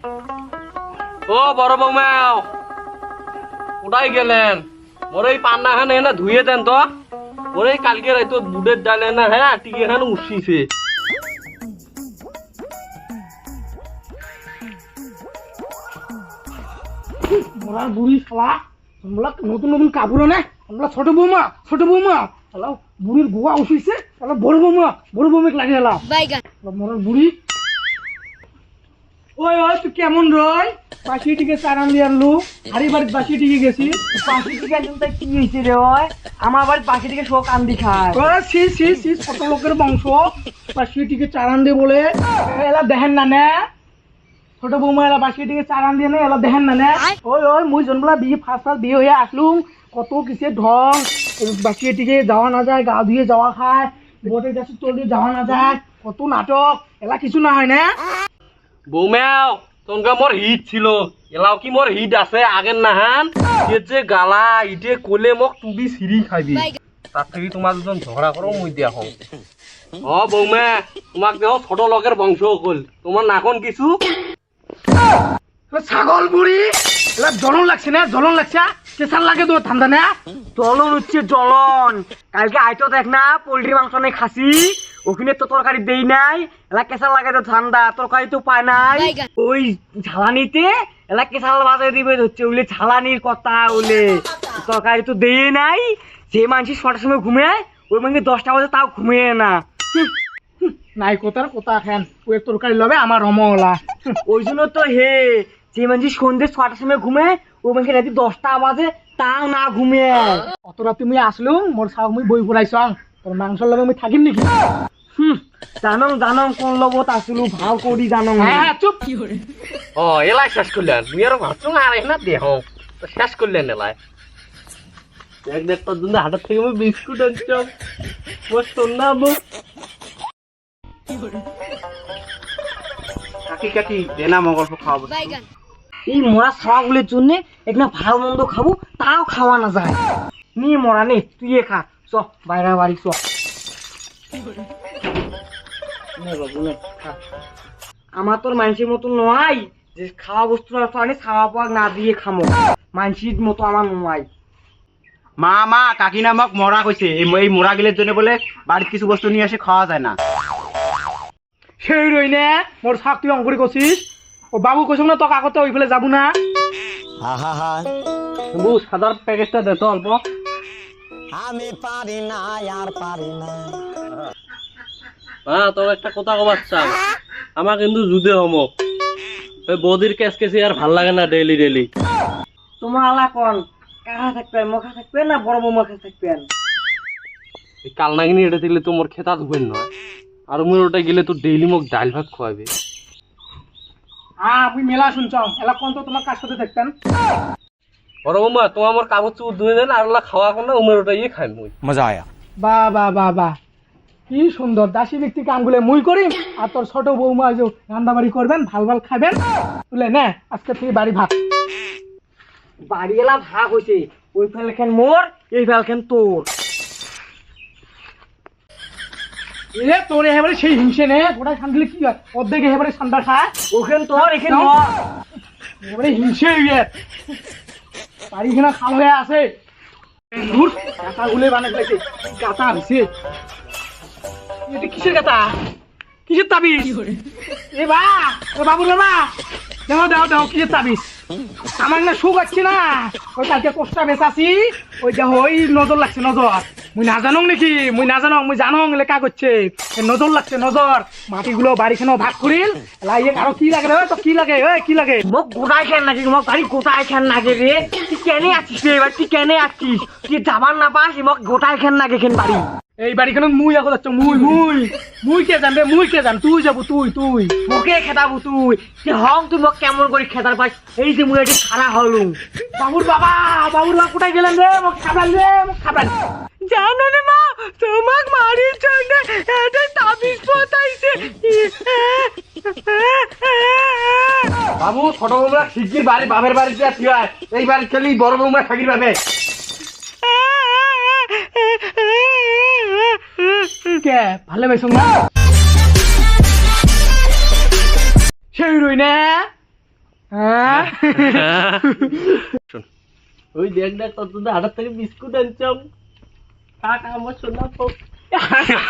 ও বড় বৌমা কোথায় গেলেন? মোর এই পান্না খানে না ধুয়ে দেন তো। মোর এই কালকে রাইতো দুধের ডালে না হ্যাঁ টিকে এখানে উঠছিছে। মোরার বুড়ি শালা আমরা নতুন নতুন কাপড় আনে আমরা ছোট বৌমা শালা বুড়ির গোয়া উঠিছে শালা বড় বৌমাকে লাগে এলাম মোরার বুড়ি। ওই ওই তুই কেমন রয়? বাসি টিকে চারান দিয়ে আনলু হাড়ি বাড়ির বাসি টিকে গেছি। বাসি টিকে একদম তাই কি হয়েছে রে? ওই আমার বাড়ির বাসি টিকে শোক আন্দি খায়। সি ছোট লোকের বংশ বাসি টিকে চারান দিয়ে বলে এলা দেখেন না নে ছোট বৌমা এলা বাসি টিকে চারান দিয়ে নে এলা দেখেন না নে। ওই ওই মুই জনবেলা বিয়ে ফার্স্ট বিয়ে হয়ে আসলুম কত কিসের ঢং বাসি টিকে যাওয়া না যায় গা ধুয়ে যাওয়া খায় বোটের কাছে চল দিয়ে যাওয়া না যায় কত নাটক এলা কিছু না হয় না। বৌমাও তোনকা মোর হিট ছিল এলাও কি মোর হিট আছে আগের নাহান যে গালা ইটে কোলে মোক টুবি সিঁড়ি খাইবি তার থেকে তোমার দুজন ঝগড়া করো মুই দিয়া হও। ও বৌমা তোমাক দেহ ছোট লোকের বংশ কল তোমার নাখন কিছু ছাগল বুড়ি এলা জ্বলন লাগছে না জ্বলন লাগছে কেসার লাগে তো ঠান্ডা না জ্বলন হচ্ছে জ্বলন। কালকে আইতো দেখ না পোল্ট্রি মাংস নেই খাসি ওখানে তো তরকারি দেই নাই এলা কেঁচা লাগে তো ঠান্ডা তরকারি তো পায় নাই ওই ঝালানিতে এলা কেঁচাল বাজারে দিবে হচ্ছে ওইলে ঝালানির কথা ওলে তরকারি তো দেই নাই যে মানুষ 6টার সময় ঘুমায় ওই মানুষ 10টা বাজে তাও ঘুমিয়ে না। নাই কোথার কোথা খান ওই তরকারি লবে আমার রমলা ওই জন্য তো হে যে মানুষ সন্ধ্যে 6টার সময় ঘুমায় ওই মানুষ রাতে 10টা বাজে তাও না ঘুমিয়ে। অত রাতে মুই আসলুম মোর সাউ মুই বই পড়াইছ তোর মাংসর লগে মুই থাকিম নাকি? জানং কোন লগত আসলু ভাও করি জানং। হ্যাঁ চুপ। ও এলাই শেষ করলেন মুই আরো ভাবছো আর না দেহ তো শেষ করলেন এলাই দেখ দেখ তোর জন্য হাটের থেকে আমি বিস্কুট আনছিলাম মোর সোনা বউ কাকি কাকি দেনা মগল্প খাওয়াবো। এই মরা ছাওয়াগুলোর জন্য একটা ভালো মন্দ খাবো তাও খাওয়া না যায়। নি মরা নে তুই খা চ বাইরে বাড়ি চ। আমার তোর মানুষের মতো নয় যে খাওয়া বস্তু আনি খাওয়া পাক না দিয়ে খামো মানুষের মতো আমার নয়। মা মা কাকি নামক মরা কইছে এই মরা গিলের জন্য বলে বাড়ির কিছু বস্তু নিয়ে এসে খাওয়া যায় না। সেই রই নে মোর শাক তুই অঙ্কুরি করছিস ও বাবু কইছ না তোকে আগতে ওই ফেলে যাবো না। বউ সাদার প্যাকেটটা দে তো অল্প। আমি পারি না আর পারি না। হ্যাঁ তোর একটা কথা কবার চাও আমার কিন্তু যুদে হম ওই বৌদির কেস কেসি আর ভাল লাগে না ডেইলি ডেইলি। তোমার আলা কন কাকা থাকবেন মুখা থাকবেন না বড় বৌমাখা থাকবেন? এই কালনাগিনি এটা দিলে তো মোর খেতা ধুবেন নয় আর মোর ওটা গেলে তো ডেইলি মোক ডাল ভাত খাওয়াবে। হ্যাঁ মুই মেলা শুনছ এলা কোন তো তোমার কাজ করতে থাকতেন। বড় বৌমা তোমার আমার কাগজ চুপ ধুয়ে দেন আর ওলা খাওয়া কোনো উমের ওটা ইয়ে খাই মুই। মজা আয়া। বা বা বা বা কি সুন্দর দাসী ব্যক্তি কামগুলো মুই করিম আর তোর ছোট বৌমা যে রান্না বাড়ি করবেন ভাল ভাল খাবেন তুলে নে আজকে থেকে বাড়ি ভাত। বাড়ি এলা ভাগ হয়েছে ওই ফেলখান মোর এই ফেলখান তোর। এ তোর এবারে সেই হিংসে নে গোটাই সান্দিলে কি হয় অর্ধেক এবারে ঠান্ডা খায় ওখান তোর এখানে এবারে হিংসে হয়ে বাড়িখানা খাল হয়ে আছে কাঁচা গুলে বানা ফেলেছে কাঁচা হয়েছে এটা কিসের কাঁচা কিসের তাবিজ এ বা ও বাবু বাবা দেখো দেখো দেখো কিসের তাবিজ আমার না সুখ আছে না ওই কালকে কোষ্টা বেচাছি ওই দেখো ওই নজর লাগছে নজর মুই না জানো নাকি মুই না জানো মুই জানো লেখা করছে নজর লাগছে নজর মাটিগুলো বাড়িখানেও ভাগ করিল লাইয়ে আরো কি লাগে রে তো কি লাগে ওই কি লাগে মোক গোটাই খেন নাকি মোক বাড়ি গোটাই খেন নাগে রে তুই কেনে আছিস রে এবার তুই কেনে আছিস তুই যাবার না পাস মোক গোটাই খেন নাগে খেন বাড়ি এই বাড়িখানে মুই এখন যাচ্ছ মুই কে জান রে মুই কে জান তুই যাবো তুই মোকে খেদাবো তুই হং তুই মোক কেমন করে খেদার পাস এই যে মুই এটি খাড়া হলুম বাবুর বাবা কোথায় গেলেন রে মোক খাবার জানো রে মা তোমাক মারির জন্য এটা তাবিজ পতাইছে। বাবু ছোট বৌমা শিগগির বাড়ি বাপের বাড়িতে আসি এই বাড়ি খেলি বড় বৌমা থাকির পাবে। কে ভালোবাসো না সেই রই না হ্যাঁ ওই দেখ দেখ তোর হাটার থেকে বিস্কুট আনছাম থাক আমার সোনা